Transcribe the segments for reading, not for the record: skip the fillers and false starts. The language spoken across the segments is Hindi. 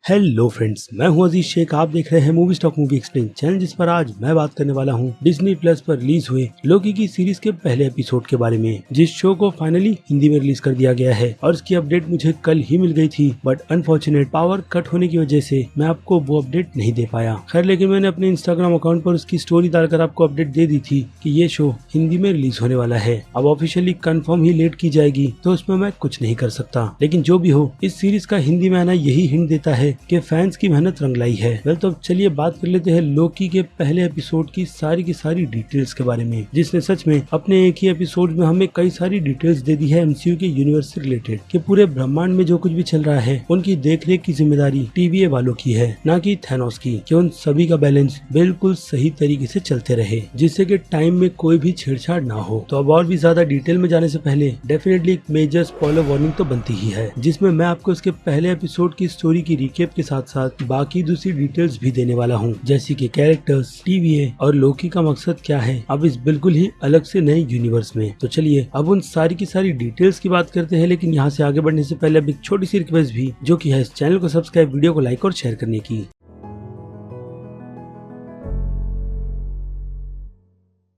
हेलो फ्रेंड्स, मैं हूं अजीज शेख। आप देख रहे हैं movie stock movie explain channel, जिस पर आज मैं बात करने वाला हूं डिज्नी प्लस पर रिलीज हुए लोकी की सीरीज के पहले एपिसोड के बारे में, जिस शो को फाइनली हिंदी में रिलीज कर दिया गया है। और इसकी अपडेट मुझे कल ही मिल गई थी, बट अनफॉर्चुनेट पावर कट होने की वजह से मैं आपको वो अपडेट नहीं दे पाया। खैर, लेकिन मैंने अपने इंस्टाग्राम अकाउंट पर उसकी स्टोरी डालकर आपको अपडेट दे दी थी कि ये शो हिंदी में रिलीज होने वाला है। अब ऑफिशियली कंफर्म ही लेट की जाएगी, तो उसमें मैं कुछ नहीं कर सकता। लेकिन जो भी हो, इस सीरीज का हिंदी में आना यही हिंट देता है कि फैंस की मेहनत रंग लाई है। वेल, तो अब चलिए बात कर लेते हैं लोकी के पहले एपिसोड की सारी डिटेल्स के बारे में, जिसने सच में अपने एक ही एपिसोड में हमें कई सारी डिटेल्स दे दी है एमसीयू के यूनिवर्स से रिलेटेड, कि पूरे ब्रह्मांड में जो कुछ भी चल रहा है उनकी देखरेख की जिम्मेदारी टीवीए वालों की है, ना कि थैनोस की। कि उन सभी का बैलेंस बिल्कुल सही तरीके से चलते रहे, जिससे कि टाइम में कोई भी छेड़छाड़ ना हो। तो अब और भी ज्यादा डिटेल में जाने से पहले डेफिनेटली एक मेजर स्पॉइलर वार्निंग तो बनती ही है, जिसमें मैं आपको उसके पहले एपिसोड की स्टोरी की रिकेप के साथ साथ बाकी दूसरी डिटेल्स भी देने वाला हूँ, जैसे कि कैरेक्टर्स, टीवीए और लोकी का मकसद क्या है अब इस बिल्कुल ही अलग से नए यूनिवर्स में। तो चलिए अब उन सारी की सारी डिटेल्स की बात करते हैं। लेकिन यहाँ से आगे बढ़ने से पहले अब एक छोटी सी रिक्वेस्ट भी, जो कि है इस चैनल को सब्सक्राइब, वीडियो को लाइक और शेयर करने की।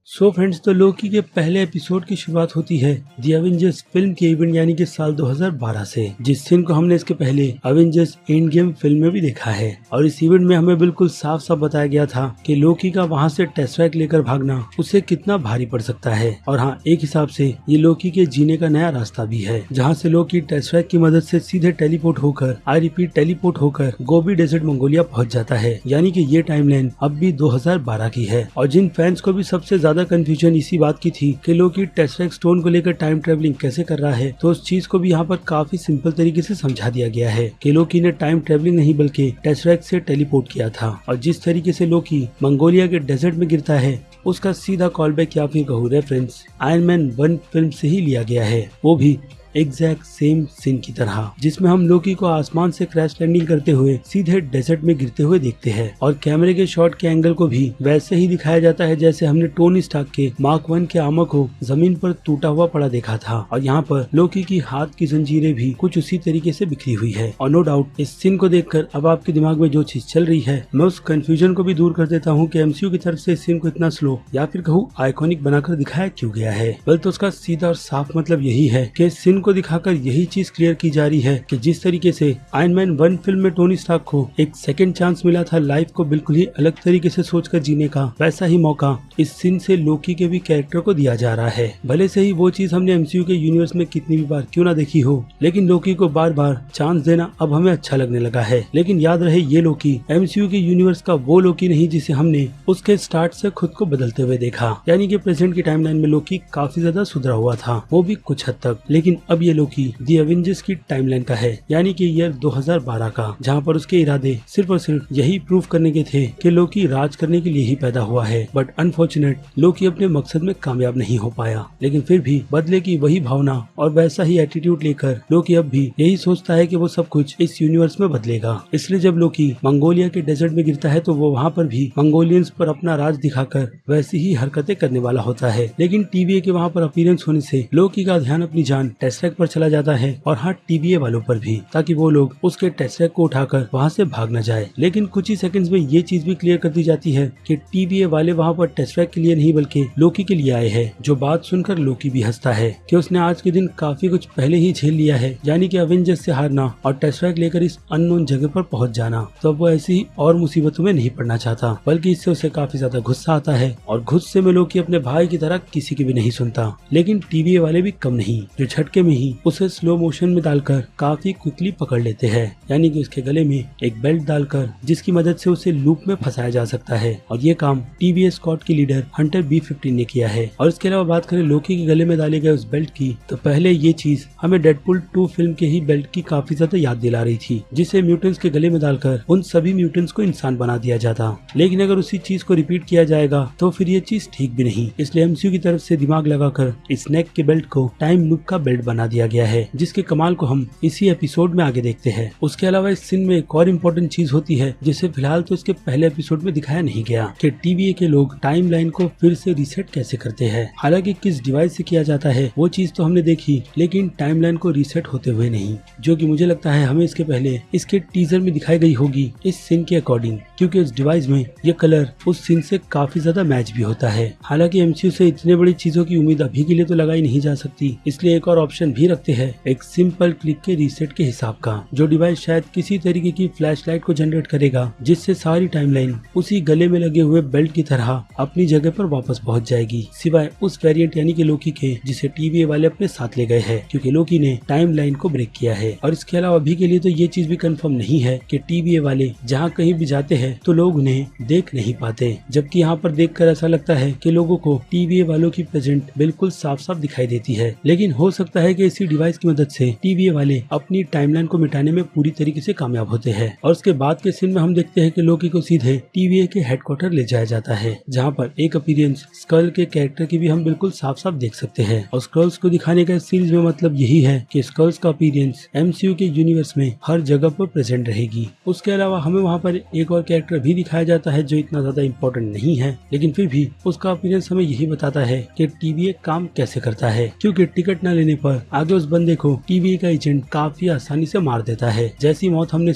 सो फ्रेंड्स, तो लोकी के पहले एपिसोड की शुरुआत होती है दी एवेंजर्स फिल्म के इवेंट यानी कि साल 2012 से, जिस सीन को हमने इसके पहले एवेंजर्स एंड गेम फिल्म में भी देखा है। और इस इवेंट में हमें बिल्कुल साफ साफ बताया गया था कि लोकी का वहां से टेस्राक लेकर भागना उसे कितना भारी पड़ सकता है। और हाँ, एक हिसाब से ये लोकी के जीने का नया रास्ता भी है, जहाँ से लोकी टेस्राक की मदद से सीधे टेलीपोर्ट होकर, आई रिपीट टेलीपोर्ट होकर गोबी डेजर्ट मंगोलिया पहुँच जाता है। यानी कि ये टाइमलाइन अब भी 2012 की है। और जिन फैंस को भी सबसे ज्यादा कंफ्यूजन इसी बात की थी कि लोकी टेस्राक स्टोन को लेकर टाइम ट्रेवलिंग कैसे कर रहा है, तो उस चीज को भी यहाँ पर काफी सिंपल तरीके से समझा दिया गया है कि लोकी ने टाइम ट्रेवलिंग नहीं बल्कि टेस्राक से टेलीपोर्ट किया था। और जिस तरीके से लोकी मंगोलिया के डेजर्ट में गिरता है, उसका सीधा कॉल बैक या फिर कहूँ रेफरेंस आयरन मैन 1 फिल्म से ही लिया गया है, वो भी एग्जैक्ट सेम सीन की तरह, जिसमें हम लोकी को आसमान से क्रैश लैंडिंग करते हुए सीधे डेजर्ट में गिरते हुए देखते हैं। और कैमरे के शॉट के एंगल को भी वैसे ही दिखाया जाता है जैसे हमने टोनी स्टार्क के मार्क 1 के आर्मर को जमीन पर टूटा हुआ पड़ा देखा था। और यहाँ पर लोकी की हाथ की जंजीरें भी कुछ उसी तरीके से बिखरी हुई है। और नो डाउट इस सीन को देखकर अब आपके दिमाग में जो चीज चल रही है, मैं उस कंफ्यूजन को भी दूर कर देता हूँ कि एमसीयू की तरफ से इस सीन को इतना स्लो या फिर कहूँ आइकॉनिक बनाकर दिखाया क्यों गया है। बल तो उसका सीधा और साफ मतलब यही है कि इस सीन को दिखाकर यही चीज क्लियर की जा रही है कि जिस तरीके से आयरन मैन 1 फिल्म में टोनी स्टार्क को एक सेकंड चांस मिला था लाइफ को बिल्कुल ही अलग तरीके से सोचकर जीने का, वैसा ही मौका इस सीन से लोकी के भी कैरेक्टर को दिया जा रहा है। भले से ही वो चीज हमने एमसीयू के यूनिवर्स में कितनी भी बार क्यों ना देखी हो, लेकिन लोकी को बार बार चांस देना अब हमें अच्छा लगने लगा है। लेकिन याद रहे, ये लोकी एमसीयू के यूनिवर्स का वो लोकी नहीं जिसे हमने उसके स्टार्ट से खुद को बदलते हुए देखा। यानी कि प्रेजेंट की टाइमलाइन में लोकी काफी ज्यादा सुधरा हुआ था, वो भी कुछ हद तक। लेकिन अब ये लोकी दी एवेंजर्स की टाइमलाइन का है, यानी कि ईयर 2012 का, जहां पर उसके इरादे सिर्फ और सिर्फ यही प्रूव करने के थे कि लोकी राज करने के लिए ही पैदा हुआ है। बट अनफॉर्चुनेट लोकी अपने मकसद में कामयाब नहीं हो पाया। लेकिन फिर भी बदले की वही भावना और वैसा ही एटीट्यूड लेकर लोकी अब भी यही सोचता है कि वो सब कुछ इस यूनिवर्स में बदलेगा। इसलिए जब लोकी मंगोलिया के डेजर्ट में गिरता है, तो वो वहाँ पर भी मंगोलियंस पर अपना राज दिखाकर वैसी ही हरकतें करने वाला होता है। लेकिन टीवीए के वहाँ पर अपीयरेंस होने से लोकी का ध्यान अपनी जान टेस्राक पर चला जाता है, और हाँ, टीवीए वालों पर भी, ताकि वो लोग उसके टेस्राक को उठाकर वहाँ से भाग न जाए। लेकिन कुछ ही सेकंड्स में ये चीज भी क्लियर कर दी जाती है कि टीवीए वाले वहाँ पर टेस्राक के लिए नहीं बल्कि लोकी के लिए आए हैं। जो बात सुनकर लोकी भी हंसता है कि उसने आज के दिन काफी कुछ पहले ही झेल लिया है, यानी कि एवेंजर्स से हारना और टेस्राक लेकर इस अननोन जगह पर पहुँच जाना। तो अब वो ऐसी ही और मुसीबतों में नहीं पड़ना चाहता, बल्कि इससे उसे काफी ज्यादा गुस्सा आता है। और गुस्से में लोकी अपने भाई की तरह किसी की भी नहीं सुनता। लेकिन टीवीए वाले भी कम नहीं, जो झटके में ही उसे स्लो मोशन में डालकर काफी क्विकली पकड़ लेते हैं। यानी कि उसके गले में एक बेल्ट डालकर, जिसकी मदद से उसे लूप में फंसाया जा सकता है। और ये काम टीवीए स्क्वाड के लीडर हंटर B-15 ने किया है। और इसके अलावा बात करें लोकी के गले में डाले गए उस बेल्ट की, तो पहले ये चीज हमें डेडपुल 2 फिल्म के ही बेल्ट की काफी ज्यादा याद दिला रही थी, जिसे म्यूटेंट्स के गले में डालकर उन सभी म्यूटेंट्स को इंसान बना दिया जाता। लेकिन अगर उसी चीज को रिपीट किया जाएगा तो फिर ये चीज ठीक भी नहीं। इसलिए एमसीयू की तरफ से दिमाग लगाकर इस नेक के बेल्ट को टाइम लूप का बेल्ट बना दिया गया है, जिसके कमाल को हम इसी एपिसोड में आगे देखते हैं। उसके अलावा इस सीन में एक और इम्पोर्टेंट चीज होती है जिसे फिलहाल तो इसके पहले एपिसोड में दिखाया नहीं गया कि TVA के लोग टाइमलाइन को फिर से रीसेट कैसे करते हैं। हालांकि किस डिवाइस से किया जाता है वो चीज तो हमने देखी, लेकिन टाइमलाइन को रीसेट होते हुए नहीं, जो कि मुझे लगता है हमें इसके पहले इसके टीजर में दिखाई गई होगी इस सीन के अकॉर्डिंग, क्योंकि उस डिवाइस में ये कलर उस सीन से काफी ज्यादा मैच भी होता है। हालांकि MCU से इतने बड़ी चीजों की उम्मीद अभी के लिए तो लगाई नहीं जा सकती, इसलिए एक और ऑप्शन भी रखते हैं, एक सिंपल क्लिक के रीसेट के हिसाब का, जो डिवाइस शायद किसी तरीके की फ्लैशलाइट को जनरेट करेगा, जिससे सारी टाइमलाइन उसी गले में लगे हुए बेल्ट की तरह अपनी जगह पर वापस पहुंच जाएगी, सिवाय उस वेरिएंट यानी कि लोकी के जिसे TVA वाले अपने साथ ले गए हैं, क्योंकि लोकी ने टाइमलाइन को ब्रेक किया है। और इसके अलावा अभी के लिए तो ये चीज भी कंफर्म नहीं है कि TVA वाले जहाँ कहीं भी जाते हैं तो लोग उन्हें देख नहीं पाते, जबकि यहाँ पर देखकर ऐसा लगता है कि लोगों को TVA वालों की प्रेजेंट बिल्कुल साफ साफ दिखाई देती है। लेकिन हो सकता है कि इसी डिवाइस की मदद से TVA वाले अपनी टाइमलाइन को मिटाने में पूरी तरीके से कामयाब होते हैं। और उसके बाद के सीन में हम देखते हैं कि लोकी को सीधे TVA के हेडक्वार्टर ले जाया जाता है, जहाँ पर एक अपीयरेंस स्कल के कैरेक्टर की भी हम बिल्कुल साफ साफ देख सकते हैं। और स्कल्स को दिखाने का सीरीज में मतलब यही है कि स्कल्स का अपीयरेंस MCU के यूनिवर्स में हर जगह पर प्रेजेंट रहेगी। उसके अलावा हमें वहाँ पर एक और कैरेक्टर भी दिखाया जाता है जो इतना ज्यादा इम्पोर्टेंट नहीं है, लेकिन फिर भी उसका अपीयरेंस हमें यही बताता है कि TVA काम कैसे करता है, क्योंकि टिकट न लेने पर आगे उस बंदे को TVA का एजेंट काफी आसानी से मार देता है, जैसी मौत हमने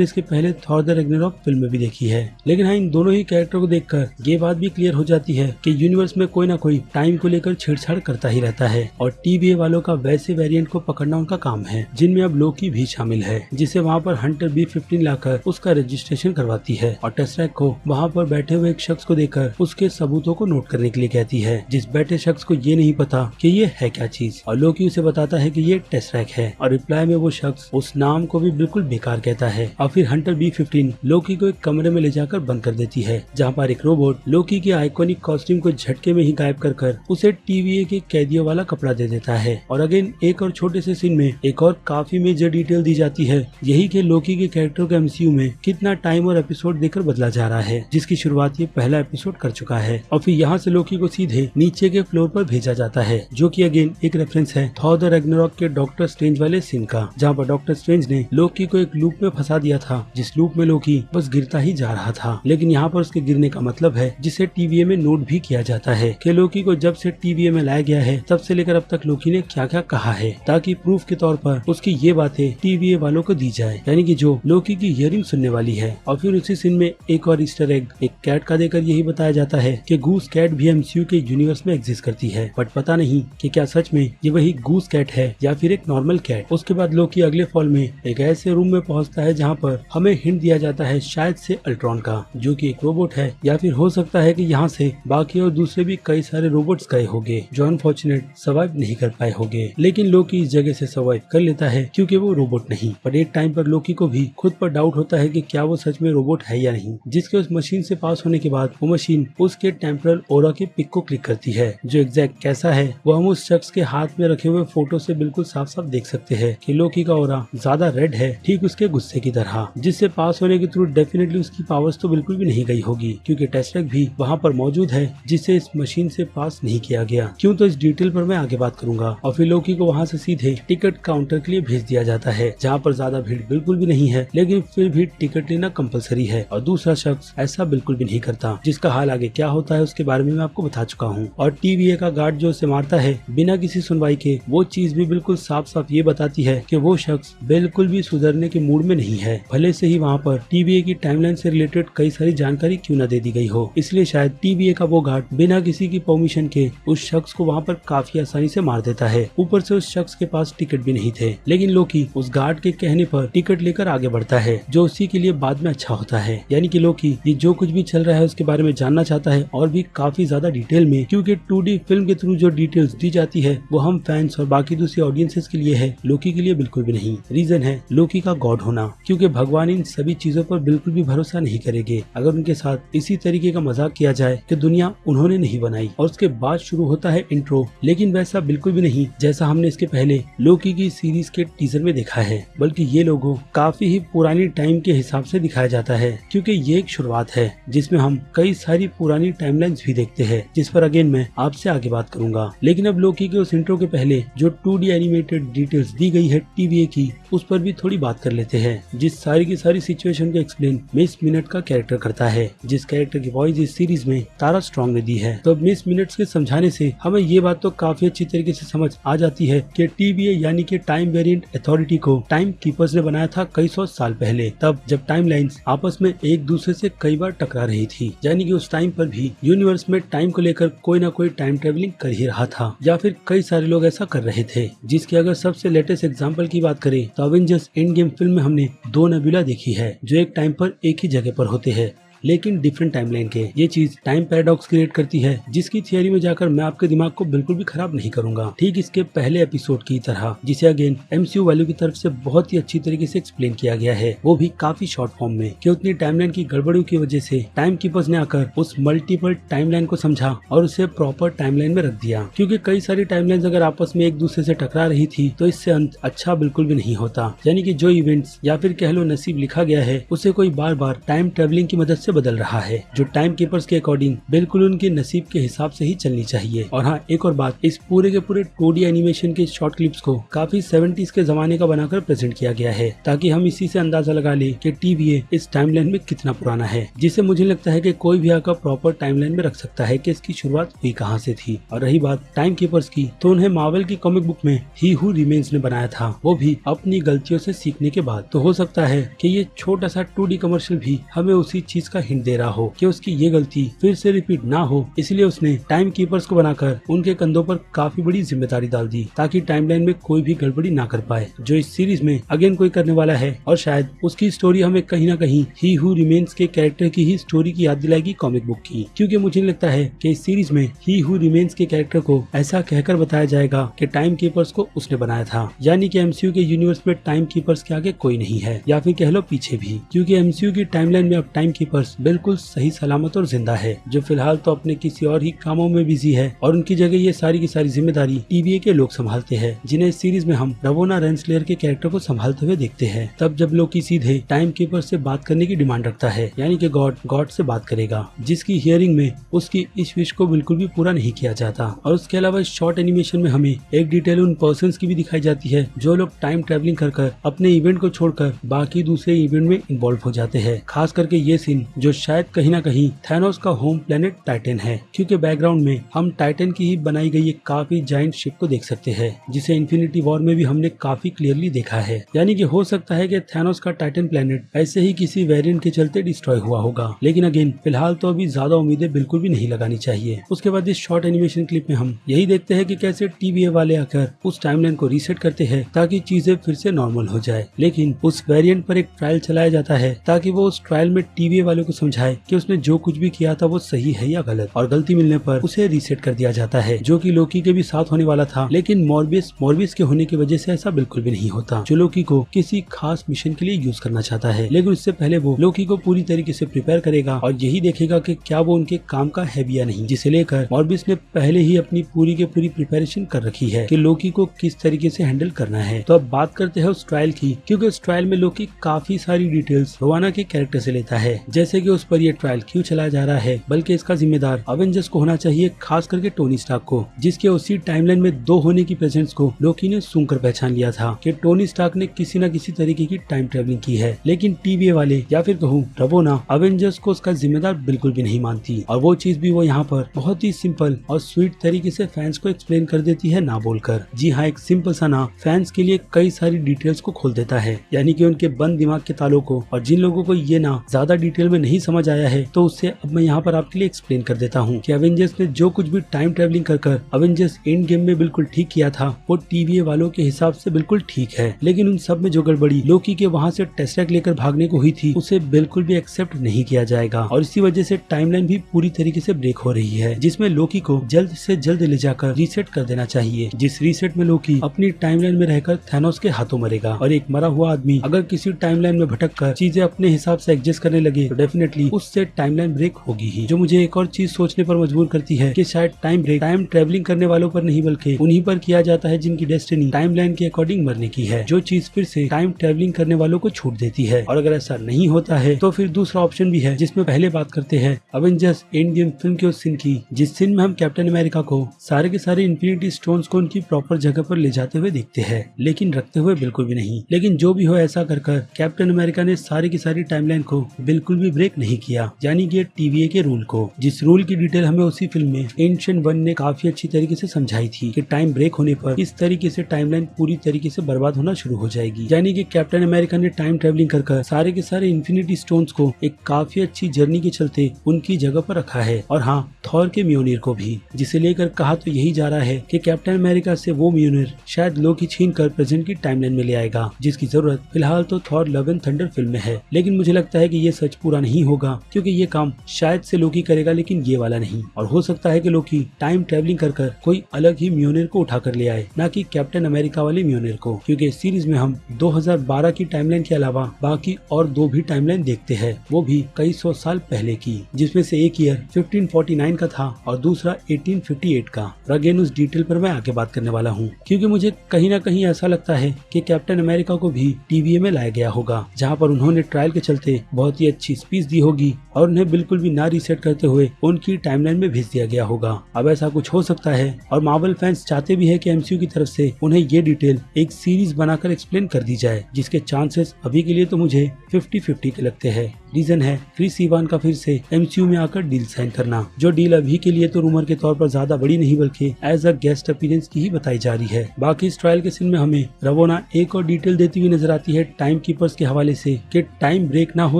इसके पहले थॉर द रैग्नारॉक फिल्म में भी देखी है। लेकिन हाँ, इन दोनों ही कैरेक्टर को देखकर ये बात भी क्लियर हो जाती है कि यूनिवर्स में कोई ना कोई टाइम को लेकर छेड़छाड़ करता ही रहता है, और TVA वालों का वैसे वेरिएंट को पकड़ना उनका काम है, जिनमें अब लोकी भी शामिल है, जिसे वहाँ पर हंटर B-15 लाकर उसका रजिस्ट्रेशन करवाती है, और टेस्राक को वहाँ पर बैठे हुए एक शख्स को देकर उसके सबूतों को नोट करने के लिए कहती है, जिस बैठे शख्स को ये नहीं पता कि ये है क्या चीज, और लोकी उसे बताता है कि ये टेस्राक है, और रिप्लाई में वो शख्स उस नाम को भी बिल्कुल बेकार कहता है। और फिर हंटर B-15 लोकी को एक कमरे में ले जाकर बंद कर देती है, जहाँ पर एक रोबोट लोकी के आइकॉनिक कॉस्ट्यूम को झटके में ही गायब कर उसे TVA के कैदियों वाला कपड़ा दे देता है। और अगेन एक और छोटे से सीन में एक और काफी मेजर डिटेल दी जाती है, यही कि लोकी के कैरेक्टर को MCU में कितना टाइम और एपिसोड देकर बदला जा रहा है, जिसकी शुरुआत ये पहला एपिसोड कर चुका है। और फिर यहाँ से लोकी को सीधे नीचे के फ्लोर पर भेजा जाता है, जो कि अगेन एक रेफरेंस है थॉर द रैग्नारॉक के डॉक्टर स्ट्रेंज वाले सीन का, जहाँ पर डॉक्टर स्ट्रेंज ने लोकी को एक लूप में फंसा दिया था, जिस लूप में लोकी बस गिरता ही जा रहा था। लेकिन यहाँ पर उसके गिरने का मतलब है, जिसे TVA में नोट भी किया जाता है कि लोकी को जब से TVA में लाया गया है तब से लेकर अब तक लोकी ने क्या क्या कहा है, ताकि प्रूफ के तौर पर उसकी ये बातें TVA वालों को दी जाए, यानी कि जो लोकी की हियरिंग सुनने वाली है। और फिर उसी सीन में एक और ईस्टर एग एक कैट का देकर यही बताया जाता है कि गूस कैट भी MCU के यूनिवर्स में एग्जिस्ट करती है, बट पता नहीं कि क्या सच में ये वही गूस कैट है या फिर एक नॉर्मल कैट। उसके बाद लोकी अगले फॉल में एक ऐसे रूम में पहुंचता है जहाँ पर हमें हिंट दिया जाता है शायद से अल्ट्रॉन का, जो कि एक रोबोट है, या फिर हो सकता है कि यहाँ से बाकी और दूसरे भी कई सारे रोबोट्स गए होंगे जो अनफॉर्चुनेट सर्वाइव नहीं कर पाए होंगे। लेकिन लोकी इस जगह से सर्वाइव कर लेता है क्योंकि वो रोबोट नहीं, पर एक टाइम पर लोकी को भी खुद पर डाउट होता है कि क्या वो सच में रोबोट है या नहीं, जिसके उस मशीन से पास होने के बाद वो मशीन उसके टेम्परल ओरा के पिक को क्लिक करती है, जो एग्जैक्ट कैसा है वो हम उस शख्स के हाथ में रखे हुए फोटो से बिल्कुल साफ साफ देख सकते हैं कि लोकी का ओरा ज्यादा रेड है, ठीक उसके गुस्से की तरह, जिससे पास होने के थ्रू डेफिनेटली उसकी पावर्स तो बिल्कुल भी नहीं गई होगी, क्योंकि टेस्राक भी वहाँ पर मौजूद है जिसे इस मशीन से पास नहीं किया गया। क्यों, तो इस डिटेल पर मैं आगे बात करूंगा। और फिर लोकी को वहाँ से सीधे टिकट काउंटर के लिए भेज दिया जाता है, जहाँ पर ज्यादा भीड़ बिल्कुल भी नहीं है, लेकिन फिर भी टिकट लेना कंपलसरी है, और दूसरा शख्स ऐसा बिल्कुल भी नहीं करता, जिसका हाल आगे क्या होता है उसके बारे में मैं आपको बता चुका हूँ। और TVA का गार्ड जो उसे मारता है बिना किसी सुनवाई के, वो चीज भी बिल्कुल साफ साफ ये बताती है कि वो शख्स बिल्कुल भी सुधरने के मूड में नहीं है, भले से ही वहाँ पर TVA की टाइमलाइन से रिलेटेड कई सारी जानकारी क्यों न दे दी गई हो। इसलिए शायद TVA का वो गार्ड बिना किसी की परमिशन के उस शख्स को वहाँ पर काफी आसानी से मार देता है। ऊपर से उस शख्स के पास टिकट भी नहीं थे, लेकिन लोकी उस गार्ड के कहने पर टिकट लेकर आगे बढ़ता है, जो उसी के लिए बाद में अच्छा होता है। यानी कि लोकी ये जो कुछ भी चल रहा है उसके बारे में जानना चाहता है, और भी काफी ज्यादा डिटेल में, क्योंकि 2D फिल्म के थ्रू जो डिटेल्स दी जाती है वो हम फैंस और बाकी दूसरी ऑडियंसेस के लिए है, लोकी के लिए बिल्कुल भी नहीं। रीजन है लोकी का गॉड होना, क्योंकि भगवान इन सभी चीजों पर बिल्कुल भी भरोसा नहीं करेंगे अगर उनके साथ इसी तरीके का मजाक किया जाए कि दुनिया उन्होंने नहीं बनाई। और उसके बाद शुरू होता है इंट्रो, लेकिन वैसा बिल्कुल भी नहीं जैसा हमने इसके पहले लोकी की सीरीज के टीजर में देखा है, बल्कि ये लोगो काफी ही पुरानी टाइम के हिसाब से दिखाया जाता है, क्योंकि ये एक शुरुआत है जिसमें हम कई सारी पुरानी टाइमलाइंस भी देखते हैं, जिस पर अगेन मैं आपसे आगे बात करूंगा। लेकिन अब लोकी के उस इंट्रो के पहले जो 2D एनिमेटेड डिटेल्स दी गई है TVA की, उस पर भी थोड़ी बात कर लेते हैं, जिस सारी की सारी सिचुएशन को एक्सप्लेन मिस मिनट का कैरेक्टर करता है, जिस कैरेक्टर की वॉइस इस सीरीज में तारा स्ट्रॉन्ग ने दी है। तो अब मिस मिनट्स के समझाने से हमें ये बात तो काफी अच्छी तरीके से समझ आ जाती है कि TVA यानी कि टाइम वेरिएंट अथॉरिटी को टाइम कीपर्स ने बनाया था कई सौ साल पहले, तब जब टाइम लाइन्स आपस में एक दूसरे से कई बार टकरा रही थी। यानी कि उस टाइम पर भी यूनिवर्स में टाइम को लेकर कोई ना कोई टाइम ट्रेवलिंग कर ही रहा था, या फिर कई सारे लोग ऐसा कर रहे थे। जिसकी अगर सबसे लेटेस्ट एग्जांपल की बात करें तो अवेंजर्स एंड गेम फिल्म में हमने 2 नेबुला देखी है, जो एक टाइम पर एक ही जगह पर होते हैं लेकिन डिफरेंट टाइमलाइन के। ये चीज टाइम पैराडॉक्स क्रिएट करती है, जिसकी थियरी में जाकर मैं आपके दिमाग को बिल्कुल भी खराब नहीं करूंगा, ठीक इसके पहले एपिसोड की तरह, जिसे अगेन MCU वालों की तरफ से बहुत ही अच्छी तरीके से एक्सप्लेन किया गया है, वो भी काफी शॉर्ट फॉर्म में, कि उतनी टाइमलाइन की गड़बड़ियों की वजह से टाइम कीपर्स ने आकर उस मल्टीपल टाइमलाइन को समझा और उसे प्रॉपर टाइमलाइन में रख दिया। क्योंकि कई सारी टाइमलाइंस अगर आपस में एक दूसरे से टकरा रही थी तो इससे अंत अच्छा बिल्कुल भी नहीं होता। यानी कि जो इवेंट्स या फिर कह लो नसीब लिखा गया है, उसे कोई बार बार टाइम ट्रेवलिंग की मदद से बदल रहा है, जो टाइम कीपर्स के अकॉर्डिंग बिल्कुल उनके नसीब के हिसाब से ही चलनी चाहिए। और हाँ, एक और बात, इस पूरे के पूरे 2D एनिमेशन के शॉर्ट क्लिप्स को काफी 70s के जमाने का बनाकर प्रेजेंट किया गया है, ताकि हम इसी से अंदाजा लगा ले कि TVA इस टाइमलाइन में कितना पुराना है, जिसे मुझे लगता है कि कोई भी आकर प्रॉपर टाइमलाइन में रख सकता है कि इसकी शुरुआत हुई कहाँ से थी। और रही बात टाइम कीपर्स की, तो उन्हें मार्वल की कॉमिक बुक में ही हू रिमेन्स ने बनाया था, वो भी अपनी गलतियों से सीखने के बाद। तो हो सकता है कि ये छोटा सा 2D कमर्शियल भी हमें उसी चीज का हिंट दे रहा हो कि उसकी ये गलती फिर से रिपीट ना हो, इसलिए उसने टाइम कीपर्स को बनाकर उनके कंधों पर काफी बड़ी जिम्मेदारी डाल दी, ताकि टाइमलाइन में कोई भी गड़बड़ी ना कर पाए, जो इस सीरीज में अगेन कोई करने वाला है। और शायद उसकी स्टोरी हमें कहीं ना कहीं ही हू रिमेन्स के कैरेक्टर की ही स्टोरी की याद दिलाएगी कॉमिक बुक की, क्योंकि मुझे लगता है कि इस सीरीज में ही हू रिमेन्स के कैरेक्टर को ऐसा कहकर बताया जाएगा कि टाइम कीपर्स को उसने बनाया था। यानी कि MCU के यूनिवर्स में टाइम कीपर्स के आगे कोई नहीं है, या फिर कह लो पीछे भी, क्योंकि MCU की टाइमलाइन में अब टाइम कीपर्स बिल्कुल सही सलामत और जिंदा है, जो फिलहाल तो अपने किसी और ही कामों में बिजी है, और उनकी जगह ये सारी की सारी जिम्मेदारी TVA के लोग संभालते हैं, जिन्हें इस सीरीज में हम रवोना रेंसलेयर के कैरेक्टर को संभालते हुए देखते हैं। तब जब लोकी सीधे टाइम कीपर से बात करने की डिमांड रखता है, यानी कि गॉड से बात करेगा, जिसकी हियरिंग में उसकी इस विश को बिल्कुल भी पूरा नहीं किया जाता। और उसके अलावा इस शॉर्ट एनिमेशन में हमें एक डिटेल उन पर्संस की भी दिखाई जाती है, जो लोग टाइम ट्रेवलिंग कर अपने इवेंट को छोड़कर बाकी दूसरे इवेंट में इन्वॉल्व हो जाते हैं। खास करके ये सीन, जो शायद कहीं ना कहीं थैनोस का होम प्लेनेट टाइटन है, क्योंकि बैकग्राउंड में हम टाइटन की ही बनाई गई एक काफी जायंट शिप को देख सकते हैं, जिसे इन्फिनिटी वॉर में भी हमने काफी क्लियरली देखा है। यानी कि हो सकता है कि थैनोस का टाइटन प्लेनेट ऐसे ही किसी वेरिएंट के चलते डिस्ट्रॉय हुआ होगा, लेकिन अगेन फिलहाल तो अभी ज्यादा उम्मीदें बिल्कुल भी नहीं लगानी चाहिए। उसके बाद इस शॉर्ट एनिमेशन क्लिप में हम यही देखते हैं कि कैसे TVA वाले आकर उस टाइमलाइन को रीसेट करते हैं, ताकि चीजें फिर से नॉर्मल हो जाए। लेकिन उस वेरिएंट पर एक ट्रायल चलाया जाता है, ताकि वो उस ट्रायल में TVA वालों को समझाए कि उसने जो कुछ भी किया था वो सही है या गलत, और गलती मिलने पर उसे रीसेट कर दिया जाता है, जो कि लोकी के भी साथ होने वाला था। लेकिन मॉर्बियस के होने की वजह से ऐसा बिल्कुल भी नहीं होता, जो लोकी को किसी खास मिशन के लिए यूज करना चाहता है। लेकिन उससे पहले वो लोकी को पूरी तरीके से प्रिपेयर करेगा और यही देखेगा कि क्या वो उनके काम का है भी या नहीं, जिसे लेकर मॉर्बियस ने पहले ही अपनी पूरी की पूरी प्रिपरेशन कर रखी है कि लोकी को किस तरीके से हैंडल करना है। तो अब बात करते हैं उस ट्रायल की, क्योंकि उस ट्रायल में लोकी काफी सारी डिटेल्स रोवाना के कैरेक्टर से लेता है, जैसे कि उस पर यह ट्रायल क्यों चलाया जा रहा है, बल्कि इसका जिम्मेदार अवेंजर्स को होना चाहिए, खास करके टोनी स्टार्क को, जिसके उसी टाइमलाइन में 2 होने की प्रेजेंस को लोकी ने सूंघकर पहचान लिया था कि टोनी स्टार्क ने किसी न किसी तरीके की टाइम ट्रेवलिंग की है। लेकिन TVA वाले या फिर कहूँ रवोना अवेंजर्स को उसका जिम्मेदार बिल्कुल भी नहीं मानती, और वो चीज भी वो यहाँ पर बहुत ही सिंपल और स्वीट तरीके से फैंस को एक्सप्लेन कर देती है, ना बोलकर। जी हाँ, एक सिंपल सा ना फैंस के लिए कई सारी डिटेल्स को खोल देता है, यानी कि उनके बंद दिमाग के तालों को। और जिन लोगों को ये ना ज्यादा डिटेल में नहीं समझ आया है, तो उससे अब मैं यहाँ पर आपके लिए एक्सप्लेन कर देता हूँ कि अवेंजर्स ने जो कुछ भी टाइम ट्रेवलिंग कर अवेंजर्स एंड गेम में बिल्कुल ठीक किया था, वो TVA वालों के हिसाब से बिल्कुल ठीक है। लेकिन उन सब में जो गड़बड़ी लोकी के वहाँ से टेस्टरैक्ट लेकर भागने को हुई थी, उसे बिल्कुल भी एक्सेप्ट नहीं किया जाएगा, और इसी वजह से टाइमलाइन भी पूरी तरीके से ब्रेक हो रही है, जिसमें लोकी को जल्द से जल्द ले जाकर रीसेट कर देना चाहिए। जिस रीसेट में लोकी अपनी टाइमलाइन में रहकर थैनोस के हाथों मरेगा, और एक मरा हुआ आदमी अगर किसी टाइमलाइन में भटक कर चीजें अपने हिसाब से एडजस्ट करने लगे, तो डेफिनेटली उससे टाइमलाइन ब्रेक होगी ही, जो मुझे एक और चीज सोचने पर मजबूर करती है कि शायद टाइम ब्रेक टाइम ट्रेवलिंग करने वालों पर नहीं बल्कि उन्हीं पर किया जाता है जिनकी डेस्टिनी टाइमलाइन के अकॉर्डिंग मरने की है, जो चीज फिर से टाइम ट्रेवलिंग करने वालों को छूट देती है। और अगर ऐसा नहीं होता है तो फिर दूसरा ऑप्शन भी है, जिसमें पहले बात करते हैं अवेंजर्स एंड गेम फिल्म के उस सीन की, जिस सीन में हम कैप्टन अमेरिका को सारे के सारे इन्फिनिटी स्टोन्स को उनकी प्रॉपर जगह पर ले जाते हुए देखते हैं, लेकिन रखते हुए बिल्कुल भी नहीं। लेकिन जो भी हो, ऐसा कर कैप्टन अमेरिका ने सारी की सारी टाइमलाइन को बिल्कुल भी ब्रेक नहीं किया, यानी कि TVA के रूल को, जिस रूल की डिटेल हमें उसी फिल्म में एंशिएंट वन ने काफी अच्छी तरीके से समझाई थी कि टाइम ब्रेक होने पर इस तरीके से टाइमलाइन पूरी तरीके से बर्बाद होना शुरू हो जाएगी। यानी कि कैप्टन अमेरिका ने टाइम ट्रेवलिंग कर सारे के सारे इन्फिनिटी स्टोन्स को एक काफी अच्छी जर्नी के चलते उनकी जगह पर रखा है, और हाँ, थॉर के म्योनिर को भी, जिसे लेकर कहा तो यही जा रहा है कि कैप्टन अमेरिका से वो म्योनिर शायद लोकी छीन कर प्रेजेंट की टाइमलाइन में ले आएगा, जिसकी जरूरत फिलहाल तो Thor love and thunder film में है। लेकिन मुझे लगता है कि ये सच पूरा नहीं होगा, क्योंकि ये काम शायद से लोकी करेगा, लेकिन ये वाला नहीं। और हो सकता है कि लोकी टाइम ट्रेवलिंग कर कोई अलग ही म्योनिर को उठा कर ले आए, ना कि कैप्टन अमेरिका वाले म्योनिर को, क्योंकि इस सीरीज में हम 2012 की टाइमलाइन के अलावा बाकी और 2 भी टाइमलाइन देखते हैं, वो भी कई 100 साल पहले की, जिसमें से एक ईयर 1549 का था और दूसरा 1858 का। अगेन उस डिटेल पर मैं आगे बात करने वाला हूँ, क्योंकि मुझे कहीं ना कहीं ऐसा लगता है कि कैप्टन अमेरिका को भी TVA में लाया गया होगा, जहाँ पर उन्होंने ट्रायल के चलते बहुत ही अच्छी स्पीच दी होगी और उन्हें बिल्कुल भी ना रीसेट करते हुए उनकी टाइमलाइन में भेज दिया गया होगा। अब ऐसा कुछ हो सकता है, और मार्वल फैंस चाहते भी है कि MCU की तरफ से उन्हें ये डिटेल एक सीरीज बनाकर एक्सप्लेन कर दी जाए, जिसके चांसेस अभी के लिए तो मुझे 50-50 के लगते हैं। रीजन है क्रिस इवान का फिर से MCU में आकर डील साइन करना, जो डील अभी के लिए तो रूमर के तौर पर ज्यादा बड़ी नहीं बल्कि एज अ गेस्ट अपीयरेंस की ही बताई जा रही है। बाकी इस ट्रायल के सीन में हमें रवोना एक और डिटेल देती हुई नजर आती है टाइम कीपर्स के हवाले से कि टाइम ब्रेक ना हो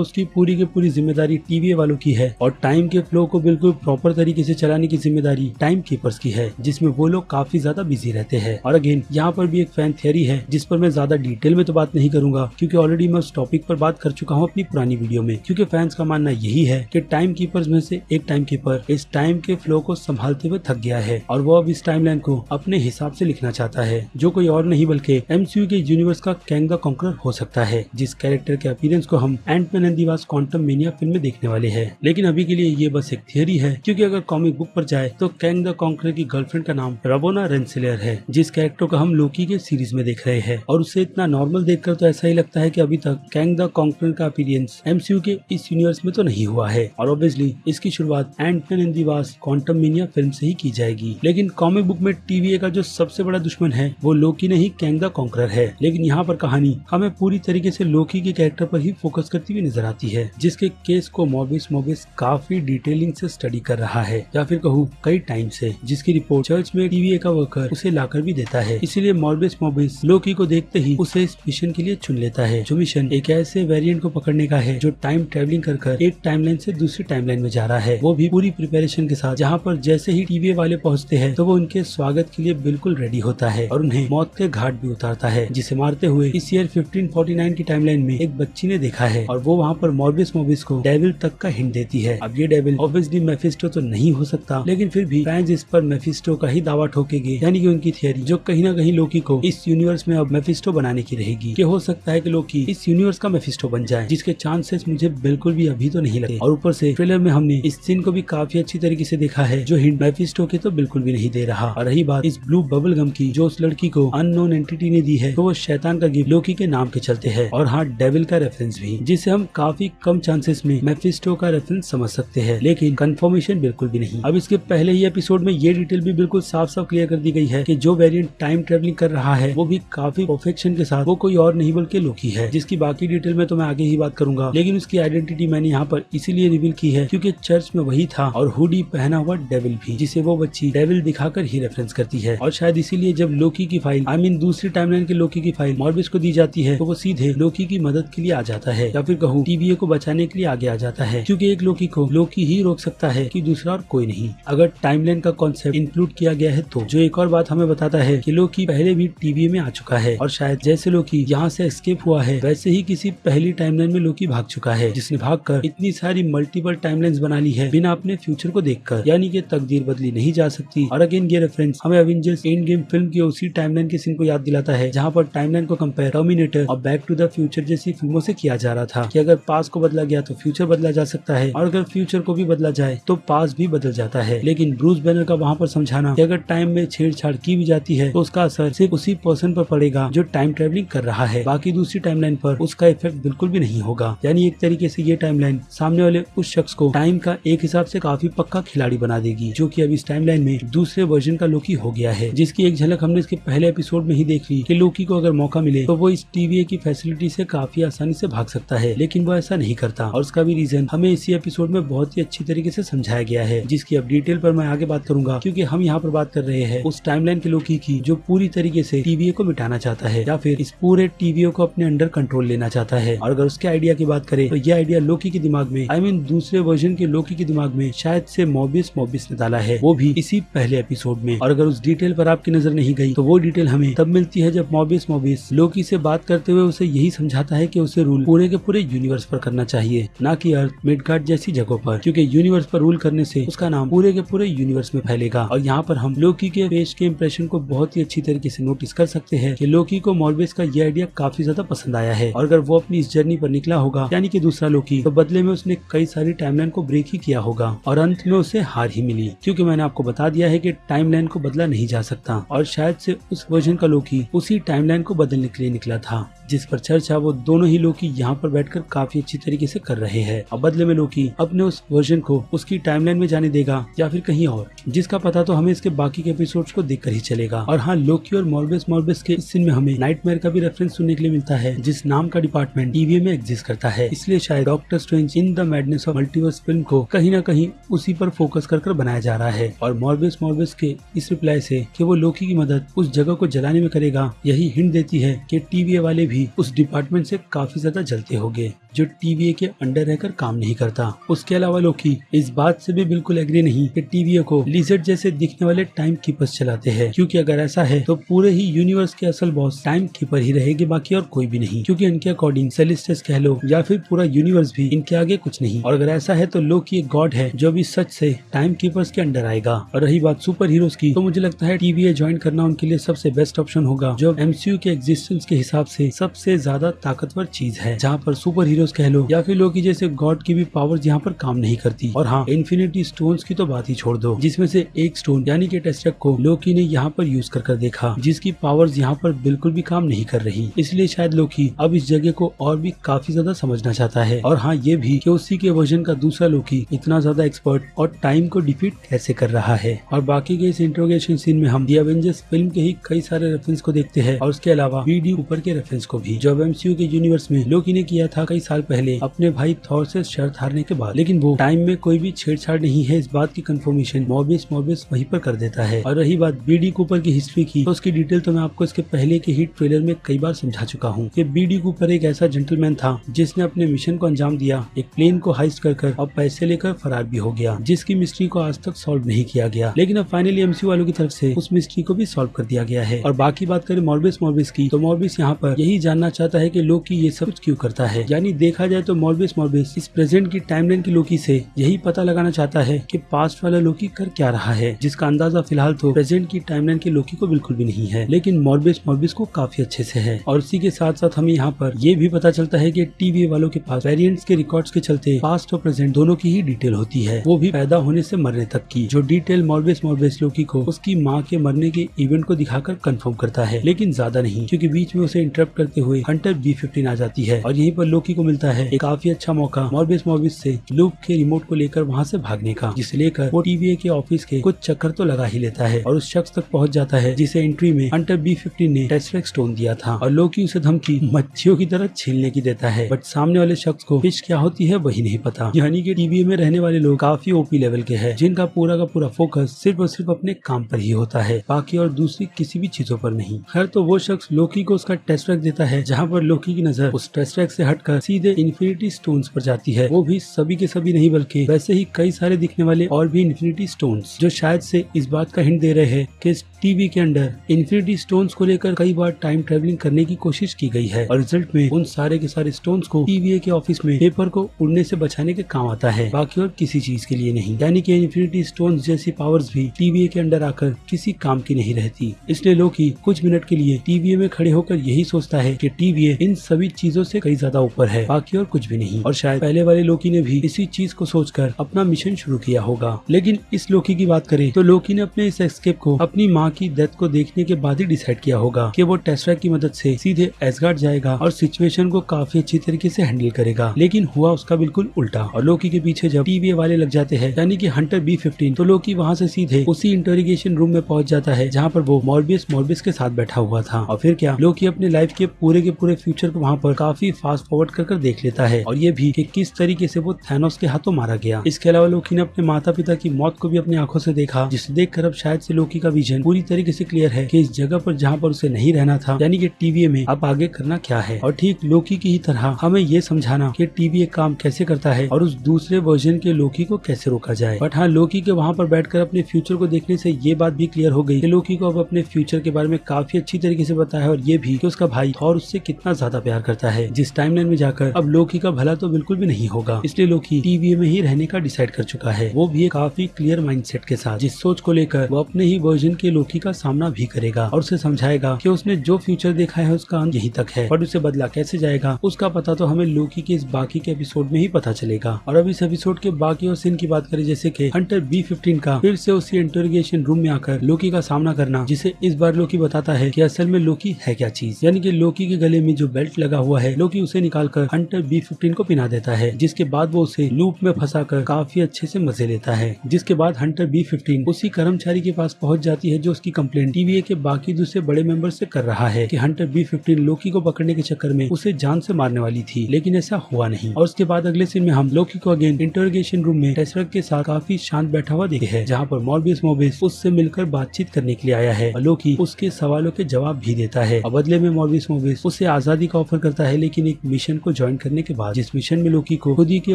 उसकी पूरी की पूरी जिम्मेदारी TVA वालों की है, और टाइम के फ्लो को बिल्कुल प्रॉपर तरीके से चलाने की जिम्मेदारी टाइम कीपर्स की है, जिसमें वो लोग काफी ज्यादा बिजी रहते हैं। और अगेन यहाँ पर भी एक फैन थियरी है, जिस पर मैं ज्यादा डिटेल में तो बात नहीं करूंगा, क्योंकि ऑलरेडी मैं उस टॉपिक पर बात कर चुका हूँ अपनी पुरानी वीडियो में, क्योंकि फैंस का मानना यही है कि टाइम कीपर्स में से एक टाइम कीपर इस टाइम के फ्लो को संभालते हुए थक गया है, और वो अब इस टाइमलाइन को अपने हिसाब से लिखना चाहता है, जो कोई और नहीं बल्कि MCU के यूनिवर्स का कैंग द कॉन्करर हो सकता है, जिस कैरेक्टर के अपीयरेंस को हम Antman and the Wasp Quantumania फिल्म में देखने वाले हैं। लेकिन अभी के लिए ये बस एक थियरी है, क्योंकि अगर कॉमिक बुक पर जाए तो कैंग द कॉन्करर की गर्लफ्रेंड का नाम रवोना रेंसिलर है, जिस कैरेक्टर को हम लोकी के सीरीज में देख रहे हैं, और उसे इतना नॉर्मल देखकर तो ऐसा ही लगता है कि अभी तक कैंग द कॉन्करर का अपीयरेंस MCU के इस यूनिवर्स में तो नहीं हुआ है, और ऑब्वियसली इसकी शुरुआत Antman and the Wasp Quantumania फिल्म से ही की जाएगी। लेकिन कॉमिक बुक में TVA का जो सबसे बड़ा दुश्मन है वो लोकी नहीं कैंग द कॉन्करर है, लेकिन यहाँ पर कहानी हमें पूरी तरीके से लोकी के कैरेक्टर पर ही फोकस करती हुई नजर आती है, जिसके केस को मोबिस काफी डिटेलिंग से स्टडी कर रहा है, या फिर कहूँ कई टाइम से, जिसकी रिपोर्ट चर्च में TVA का वर्कर उसे लाकर भी देता है। इसीलिए मोबिस लोकी को देखते ही उसे इस मिशन के लिए चुन लेता है, जो मिशन एक ऐसे वेरिएंट को पकड़ने का है जो टाइम ट्रेवलिंग कर एक टाइमलाइन से दूसरी टाइमलाइन में जा रहा है, वो भी पूरी प्रिपरेशन के साथ, जहाँ पर जैसे ही TVA वाले पहुँचते हैं तो वो उनके स्वागत के लिए बिल्कुल रेडी होता है और उन्हें मौत के घाट भी उतारता है, जिसे मारते हुए इस ईयर 1549 की टाइमलाइन में एक बच्ची ने देखा है, और वो वहाँ पर मोबिस को डेविल तक का हिंट देती है। अब ये डेविल ऑब्वियसली मेफिस्टो तो नहीं हो सकता, लेकिन फिर भी फैंस इस पर मेफिस्टो का ही दावा ठोकेंगे, यानी कि उनकी थियरी जो कहीं ना कहीं लोकी को इस यूनिवर्स में अब मेफिस्टो बनाने की रहेगी, कि हो सकता है कि लोकी इस यूनिवर्स का मेफिस्टो बन जाए, जिसके चांसेस मुझे बिल्कुल भी अभी तो नहीं लगे। और ऊपर से ट्रेलर में हमने इस सीन को भी काफी अच्छी तरीके से देखा है, जो हिंट मेफिस्टो के तो बिल्कुल भी नहीं दे रहा। और रही बात इस ब्लू बबल गम की, जो उस लड़की को अननोन एंटिटी ने दी है, तो वो शैतान का गिफ्ट लोकी के नाम के चलते है, और हाँ, डेविल का रेफरेंस भी, जिसे हम काफी कम चांसेस में मेफिस्टो का रेफरेंस समझ सकते हैं, लेकिन कंफर्मेशन बिल्कुल भी नहीं। अब इसके पहले ही एपिसोड में ये डिटेल भी बिल्कुल साफ साफ क्लियर कर दी गई है कि जो वेरिएंट टाइम ट्रेवलिंग कर रहा है वो भी काफी परफेक्शन के साथ वो कोई और नहीं बल्कि लोकी है, जिसकी बाकी डिटेल में तो मैं आगे ही बात करूंगा। लेकिन उसकी आइडेंटिटी मैंने यहाँ पर इसीलिए रिवील की है क्योंकि चर्च में वही था, और हुडी पहना हुआ डेविल भी, जिसे वो बच्ची डेविल दिखाकर ही रेफरेंस करती है। और शायद इसीलिए जब लोकी की फाइल दूसरी टाइमलाइन के लोकी की फाइल मॉर्बिस को दी जाती है, तो वो सीधे लोकी की मदद के लिए आ जाता है, या फिर कहूँ TVA को बचाने के लिए आगे आ जाता है, क्योंकि एक लोकी को लोकी ही रोक सकता है कि दूसरा और कोई नहीं, अगर टाइमलाइन का कॉन्सेप्ट इंक्लूड किया गया है तो। जो एक और बात हमें बताता है कि लोकी पहले भी TVA में आ चुका है, और शायद जैसे लोकी यहाँ से एस्केप हुआ है वैसे ही किसी पहली टाइमलाइन में लोकी भाग चुका है जिसने भागकर इतनी सारी मल्टीपल टाइमलाइंस बना ली है बिना अपने फ्यूचर को देखकर, यानी कि तकदीर बदली नहीं जा सकती। और अगेन ये रेफरेंस हमें एवेंजर्स एंड गेम फिल्म की उसी टाइमलाइन के सीन को याद दिलाता है जहाँ पर टाइमलाइन को कंपेयर टर्मिनेटर और बैक टू द फ्यूचर जैसी फिल्मों से किया जा रहा था कि अगर पास्ट को बदला गया तो फ्यूचर बदला जा सकता है और अगर फ्यूचर को भी बदला जाए तो पास्ट भी बदल जाता है। लेकिन ब्रूस बैनर का वहाँ पर समझाना कि अगर टाइम में छेड़छाड़ की भी जाती है तो उसका असर सिर्फ उसी पर्सन पर पड़ेगा जो टाइम ट्रेवलिंग कर रहा है, बाकी दूसरी टाइमलाइन पर उसका इफेक्ट बिल्कुल भी नहीं होगा। यानी एक तरीके से ये टाइमलाइन सामने वाले उस शख्स को टाइम का एक हिसाब से काफी पक्का खिलाड़ी बना देगी, जो कि अब इस टाइमलाइन में दूसरे वर्जन का लोकी हो गया है, जिसकी एक झलक हमने इसके पहले एपिसोड में ही देख ली कि लोकी को अगर मौका मिले तो वो इस TVA की फैसिलिटी से काफी आसानी से भाग सकता है, लेकिन वो ऐसा नहीं करता और उसका भी रीजन हमें इसी एपिसोड में बहुत ही अच्छी तरीके से समझाया गया है, जिसकी अब डिटेल पर मैं आगे बात करूंगा, क्योंकि हम यहाँ पर बात कर रहे हैं उस टाइमलाइन के लोकी की जो पूरी तरीके से TVA को मिटाना चाहता है या फिर इस पूरे TVA को अपने अंडर कंट्रोल लेना चाहता है। और अगर उसके आइडिया की बात करें तो ये आइडिया लोकी के दिमाग में, आई मीन दूसरे वर्जन के लोकी के दिमाग में शायद से मोबियस ने डाला है, वो भी इसी पहले एपिसोड में। और अगर उस डिटेल पर आपकी नजर नहीं गई तो वो डिटेल हमें तब मिलती है जब मोबियस लोकी से बात करते हुए उसे यही समझाता है कि उसे रूल पूरे के पूरे यूनिवर्स पर करना चाहिए, ना कि अर्थ, मिडगार्ड जैसी जगहों पर, क्योंकि यूनिवर्स पर रूल करने से उसका नाम पूरे के पूरे यूनिवर्स में फैलेगा। और यहाँ पर हम लोकी के फेस के इंप्रेशन को बहुत ही अच्छी तरीके से नोटिस कर सकते हैं कि लोकी को मोबियस का ये आइडिया काफी ज्यादा पसंद आया है और अगर वो अपनी इस जर्नी पर निकला होगा, यानी कि दूसरा लोकी, तो बदले में उसने कई सारी टाइमलाइन को ब्रेक ही किया होगा और अंत में उसे हार ही मिली, क्योंकि मैंने आपको बता दिया है कि टाइमलाइन को बदला नहीं जा सकता और शायद से उस वर्जन का लोकी उसी टाइमलाइन को बदलने के लिए निकला था, जिस पर चर्चा वो दोनों ही लोकी यहाँ पर बैठकर काफी अच्छी तरीके से कर रहे हैं। और बदले में लोकी अपने उस वर्जन को उसकी टाइमलाइन में जाने देगा या फिर कहीं और, जिसका पता तो हमें इसके बाकी के एपिसोड्स को देखकर ही चलेगा। और हाँ, लोकी और मोर्बियस के इस सीन में हमें नाइटमेयर का भी रेफरेंस सुनने के लिए मिलता है, जिस नाम का डिपार्टमेंट TVA में एग्जिस्ट करता है, इसलिए शायद doctor strange in the madness of multiverse film को कहीं न कहीं उसी पर फोकस कर बनाया जा रहा है। और मोर्बियस के इस रिप्लाई से कि वो लोकी की मदद उस जगह को जलाने में करेगा, यही हिंट देती है कि TVA वाले भी उस डिपार्टमेंट से काफी ज्यादा जलते होंगे जो TVA के अंडर रहकर काम नहीं करता। उसके अलावा लोकी इस बात से भी बिल्कुल एग्री नहीं कि TVA को लिजर्ड जैसे दिखने वाले टाइम कीपर्स चलाते हैं, क्योंकि अगर ऐसा है तो पूरे ही यूनिवर्स के असल बॉस टाइम कीपर ही रहेगी, बाकी और कोई भी नहीं, क्योंकि इनके अकॉर्डिंग सेलेस्टियस कह लो या फिर पूरा यूनिवर्स भी इनके आगे कुछ नहीं। और अगर ऐसा है तो लोकी एक गॉड है जो भी सच से टाइम कीपर्स के अंडर आएगा। और रही बात सुपर हीरोज की, तो मुझे लगता है TVA ज्वाइन करना उनके लिए सबसे बेस्ट ऑप्शन होगा, जो MCU के एग्जिस्टेंस के हिसाब से सबसे ज्यादा ताकतवर चीज है, जहाँ पर सुपर हीरोज कह लो या फिर लोकी जैसे गॉड की भी पावर्स यहाँ पर काम नहीं करती। और हाँ, इन्फिनिटी स्टोन्स की तो बात ही छोड़ दो, जिसमें से एक स्टोन यानी कि टेस्टेक को लोकी ने यहाँ पर यूज कर देखा, जिसकी पावर्स यहाँ पर बिल्कुल भी काम नहीं कर रही। इसलिए शायद लोकी अब इस जगह को और भी काफी ज्यादा समझना चाहता है। और हाँ, ये भी कि उसी के वर्जन का दूसरा लोकी इतना ज्यादा एक्सपर्ट और टाइम को डिफीट कैसे कर रहा है। और बाकी के इस इंट्रोगेशन सीन में हम दी एवेंजर्स फिल्म के ही कई सारे रेफरेंस को देखते हैं और उसके अलावा BD ऊपर के रेफरेंस को भी, जो MCU के यूनिवर्स में लोकी ने किया था कई साल पहले अपने भाई थॉर से शर्त हारने के बाद। लेकिन वो टाइम में कोई भी छेड़छाड़ नहीं है, इस बात की कंफर्मेशन मोबियस वहीं पर कर देता है। और रही बात BD कूपर की हिस्ट्री की, तो उसकी डिटेल तो मैं आपको इसके पहले के हिट ट्रेलर में कई बार समझा चुका हूँ कि BD कूपर एक ऐसा जेंटलमैन था जिसने अपने मिशन को अंजाम दिया, एक प्लेन को हाइस्ट कर और पैसे लेकर फरार भी हो गया, जिसकी मिस्ट्री को आज तक सॉल्व नहीं किया गया। लेकिन अब फाइनली MCU वालों की तरफ से उस मिस्ट्री को भी सॉल्व कर दिया गया है। और बाकी बात करें मोर्बियस की, तो मोर्बियस यहाँ पर यही जानना चाहता है कि लोकी ये सब क्यों करता है। यानी देखा जाए तो मोर्बियस इस प्रेजेंट की टाइमलाइन की लोकी से यही पता लगाना चाहता है कि पास्ट वाला लोकी कर क्या रहा है, जिसका अंदाजा फिलहाल तो प्रेजेंट की टाइमलाइन के लोकी को बिल्कुल भी नहीं है, लेकिन मोर्बियस को काफी अच्छे से है। और इसी के साथ साथ हमें यहाँ पर ये भी पता चलता है कि TVA वालों के पास वेरिएंट्स के रिकॉर्ड्स के चलते पास्ट और प्रेजेंट दोनों की ही डिटेल होती है, वो भी पैदा होने से मरने तक की, जो डिटेल मोर्बियस लोकी को उसकी माँ के मरने के इवेंट को दिखाकर कंफर्म करता है, लेकिन ज्यादा नहीं, क्योंकि बीच में उसे इंटरप्ट करते हुए हंटर B-15 आ जाती है और यहीं पर लोकी को मिलता है एक काफी अच्छा मौका मोर्बियस से लूप के रिमोट को लेकर वहाँ से भागने का, जिसे लेकर वो TVA के ऑफिस के कुछ चक्कर तो लगा ही लेता है और उस शख्स तक पहुँच जाता है जिसे एंट्री में हंटर B-15 ने टेस्टेक स्टोन दिया था। और लोकी उसे धमकी मच्छियों की तरह छीलने की देता है, बट सामने वाले शख्स को फिश क्या होती है वही नहीं पता। यानी कि TVA में रहने वाले लोग काफी OP लेवल के हैं, जिनका पूरा का पूरा फोकस सिर्फ और सिर्फ अपने काम पर ही होता है, बाकी और दूसरी किसी भी चीजों पर नहीं। खैर, तो वो शख्स लोकी को उसका टेस्टेक देता है, जहाँ पर लोकी की नजर उस टेस्टेक से हटकर सीधे सीधे इन्फिनिटी स्टोन्स पर जाती है, वो भी सभी के सभी नहीं बल्कि वैसे ही कई सारे दिखने वाले और भी इन्फिनिटी स्टोन्स, जो शायद से इस बात का हिंट दे रहे हैं कि इस टीवी के अंदर इन्फिनिटी स्टोन्स को लेकर कई बार टाइम ट्रेवलिंग करने की कोशिश की गई है और रिजल्ट में उन सारे के सारे स्टोन्स को TVA के ऑफिस में पेपर को उड़ने से बचाने के काम आता है, बाकी और किसी चीज के लिए नहीं। यानी कि इन्फिनिटी स्टोन्स जैसी पावर्स भी TVA के अंडर आकर किसी काम की नहीं रहती। इसलिए लोकी कुछ मिनट के लिए TVA में खड़े होकर यही सोचता है कि TVA इन सभी चीजों से कई ज्यादा ऊपर है, बाकी और कुछ भी नहीं। और शायद पहले वाले लोकी ने भी इसी चीज को सोचकर अपना मिशन शुरू किया होगा। लेकिन इस लोकी की बात करें तो लोकी ने अपने इस एस्केप को अपनी माँ की डेथ को देखने के बाद ही डिसाइड किया होगा कि वो टेस्रा की मदद से सीधे एसगार्ड जाएगा और सिचुएशन को काफी अच्छी तरीके से हैंडल करेगा। लेकिन हुआ उसका बिल्कुल उल्टा और लोकी के पीछे जब TVA वाले लग जाते हैं, यानी कि हंटर B15, तो लोकी वहाँ से सीधे उसी इंटरोगेशन रूम में पहुंच जाता है जहाँ पर वो मॉर्बियस के साथ बैठा हुआ था। और फिर क्या, लोकी अपने लाइफ के पूरे फ्यूचर को वहाँ पर काफी फास्ट फॉरवर्ड कर देख लेता है और ये भी कि किस तरीके से वो थैनोस के हाथों मारा गया। इसके अलावा लोकी ने अपने माता पिता की मौत को भी अपनी आंखों से देखा, जिसे देखकर अब शायद से लोकी का विजन पूरी तरीके से क्लियर है कि इस जगह पर जहाँ पर उसे नहीं रहना था, यानी कि TVA में अब आगे करना क्या है। और ठीक लोकी की ही तरह हमें ये समझाना कि TVA काम कैसे करता है और उस दूसरे वर्जन के लोकी को कैसे रोका जाए। बट हाँ, लोकी के वहाँ पर बैठकर अपने फ्यूचर को देखने से ये बात भी क्लियर हो गई कि लोकी को अब अपने फ्यूचर के बारे में काफी अच्छी तरीके से बताया है और ये भी कि उसका भाई थॉर उससे कितना ज्यादा प्यार करता है, जिस टाइमलाइन में जाकर अब लोकी का भला तो बिल्कुल भी नहीं होगा। इसलिए लोकी TVA में ही रहने का डिसाइड कर चुका है, वो भी एक काफी क्लियर माइंडसेट के साथ, जिस सोच को लेकर वो अपने ही वर्जन के लोकी का सामना भी करेगा और उसे समझाएगा कि उसने जो फ्यूचर देखा है उसका अंत यहीं तक है, बट उसे बदला कैसे जाएगा उसका पता तो हमें लोकी के इस बाकी के एपिसोड में ही पता चलेगा। और अब इस एपिसोड के बाकी और सीन की बात करें, जैसे कि हंटर B15 का फिर से उसी इंटरोगेशन रूम में आकर लोकी का सामना करना, जिसे इस बार लोकी बताता है कि असल में लोकी है क्या चीज। यानी कि लोकी के गले में जो बेल्ट लगा हुआ है, लोकी उसे निकालकर हंटर B15 को पहना देता है, जिसके बाद वो उसे लूप में फंसाकर काफी अच्छे से मजे लेता है। जिसके बाद हंटर B15 उसी कर्मचारी के पास पहुंच जाती है जो उसकी कंप्लेंट TVA के बाकी दूसरे बड़े मेंबर से कर रहा है कि हंटर B15 लोकी को पकड़ने के चक्कर में उसे जान से मारने वाली थी, लेकिन ऐसा हुआ नहीं। और उसके बाद अगले सीन में हम लोकी को अगेन इंटरोगेशन रूम में टेस्रा के साथ काफी शांत बैठा हुआ देखते हैं, जहाँ पर मॉर्बियस उससे मिलकर बातचीत करने के लिए आया है और लोकी उसके सवालों के जवाब भी देता है। और बदले में मॉर्बियस उसे आजादी का ऑफर करता है, लेकिन एक मिशन को ज्वाइन करने के बाद, जिस मिशन में लोकी को खुद ही के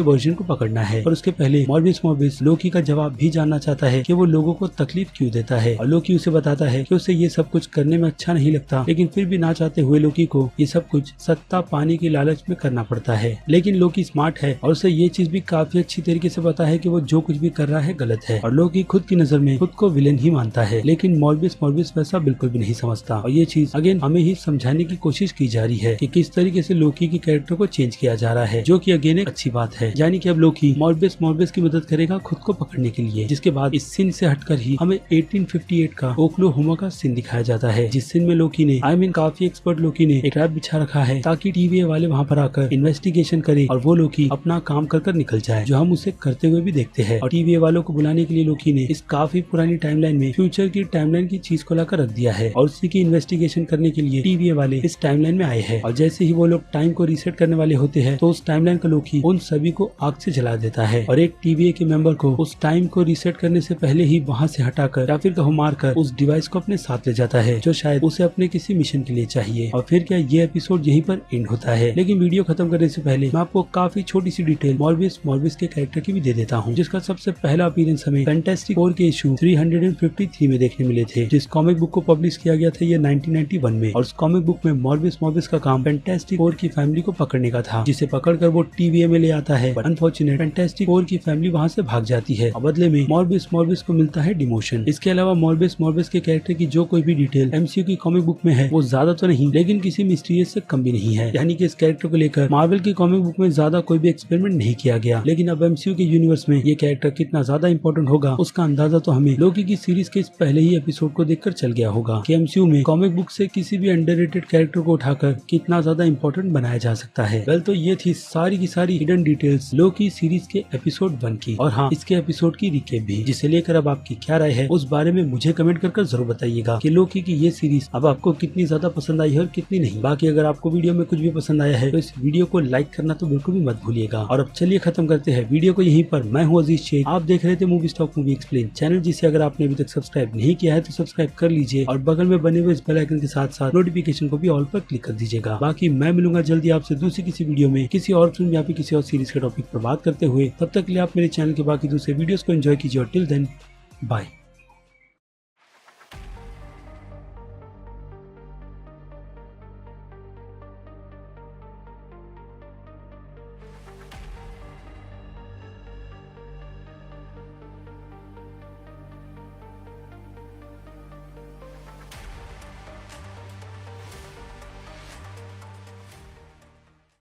वर्जन को पकड़ना है। और उसके पहले मॉर्बियस लोकी का जवाब भी जानना चाहता है कि वो लोगों को तकलीफ क्यों देता है और लोकी उसे बताता है कि उसे ये सब कुछ करने में अच्छा नहीं लगता, लेकिन फिर भी ना चाहते हुए लोकी को ये सब कुछ सत्ता पाने की लालच में करना पड़ता है। लेकिन लोकी स्मार्ट है और उसे ये चीज भी काफी अच्छी तरीके से पता है कि वो जो कुछ भी कर रहा है गलत है और लोकी खुद की नजर में खुद को विलेन ही मानता है। लेकिन मॉर्बियस वैसा बिल्कुल भी नहीं समझता और ये चीज अगेन हमें ही समझाने की कोशिश की जा रही है कि किस तरीके से लोकी के कैरेक्टर को चेंज किया जा रहा है, जो कि अगेन एक अच्छी बात है। यानी कि अब लोकी मॉर्बियस की मदद करेगा खुद को पकड़ने के लिए। जिसके बाद इस सीन से हटकर ही हमें 1858 का ओक्लाहोमा का सीन दिखाया जाता है, जिस सीन में लोकी ने काफी एक्सपर्ट लोकी ने एक ट्रैप बिछा रखा है ताकि TVA वाले वहाँ पर आकर इन्वेस्टिगेशन करे और वो लोकी अपना काम कर निकल जाए, जो हम उसे करते हुए भी देखते हैं। और TVA वालों को बुलाने के लिए लोकी ने इस काफी पुरानी टाइमलाइन में फ्यूचर की टाइमलाइन की चीज को लाकर रख दिया है और उसी की इन्वेस्टिगेशन करने के लिए TVA वाले इस टाइमलाइन में आए हैं। और जैसे ही वो लोग टाइम को रीसेट करने वाले होते हैं तो उस टाइमलाइन का लोकी उन सभी को आग से जला देता है और एक TVA के मेंबर को उस टाइम को रीसेट करने से पहले ही वहाँ से हटाकर या फिर कहो मारकर उस डिवाइस को अपने साथ ले जाता है, जो शायद उसे अपने किसी मिशन के लिए चाहिए। और फिर क्या ये एपिसोड यहीं पर एंड होता है। लेकिन वीडियो खत्म करने से पहले मैं आपको काफी छोटी सी डिटेल मॉर्बियस के कैरेक्टर की भी दे देता हूँ, जिसका सबसे पहला अपीयरेंस हमें फैंटास्टिक फोर के इशू 353 में देखने मिले थे, जिस कॉमिक बुक को पब्लिश किया गया था ये 1991 में। और उस कॉमिक बुक में मॉर्बियस का काम फैंटास्टिक फोर की फैमिली को पकड़ने का था, जिसे पकड़कर वो TVA में ले आता है। अनफॉर्चुनेट फैंटास्टिक फोर की फैमिली वहाँ से भाग जाती है और बदले में मॉर्बियस को मिलता है डिमोशन। इसके अलावा मॉर्बियस के कैरेक्टर की जो कोई भी डिटेल MCU की कॉमिक बुक में है वो ज्यादा तो नहीं, लेकिन किसी मिस्टीरियस से कम भी नहीं है। यानी कि इस कैरेक्टर को लेकर मार्वल की कॉमिक बुक में ज्यादा कोई भी एक्सपेरिमेंट नहीं किया गया, लेकिन अब MCU के यूनिवर्स में ये कैरेक्टर कितना ज्यादा इंपॉर्टेंट होगा उसका अंदाजा तो हमें लोकी की सीरीज के इस पहले ही एपिसोड को देखकर चल गया होगा कि MCU में कॉमिक बुक से किसी भी अंडररेटेड कैरेक्टर को उठाकर कितना ज्यादा इंपॉर्टेंट बनाया जा सकता है। वेल, तो ये थी सारी की सारी हिडन डिटेल्स लोकी सीरीज के एपिसोड 1 की, और हाँ, इसके एपिसोड की रिकेप भी, जिसे लेकर अब आपकी क्या राय है उस बारे में मुझे कमेंट कर जरूर बताइएगा कि लोकी की ये सीरीज अब आपको कितनी ज्यादा पसंद आई है और कितनी नहीं। बाकी अगर आपको वीडियो में कुछ भी पसंद आया है तो इस वीडियो को लाइक करना तो बिल्कुल भी मत भूलिएगा। और अब चलिए खत्म करते हैं वीडियो को यहीं पर। मैं हूँ अजीज शेख, आप देख रहे थे movie stock movie explain channel, जिसे अगर आपने अभी तक सब्सक्राइब नहीं किया है तो सब्सक्राइब कर लीजिए और बगल में बने हुए इस बेल आइकन के साथ साथ नोटिफिकेशन को भी ऑल पर क्लिक कर दीजिएगा। बाकी मैं मिलूंगा जल्दी आपसे दूसरी किसी वीडियो में किसी और फिल्म या फिर किसी और सीरीज के टॉपिक पर बात करते हुए। तब तक के लिए आप मेरे चैनल के बाकी दूसरे वीडियोस को एंजॉय कीजिए और टिल देन बाय।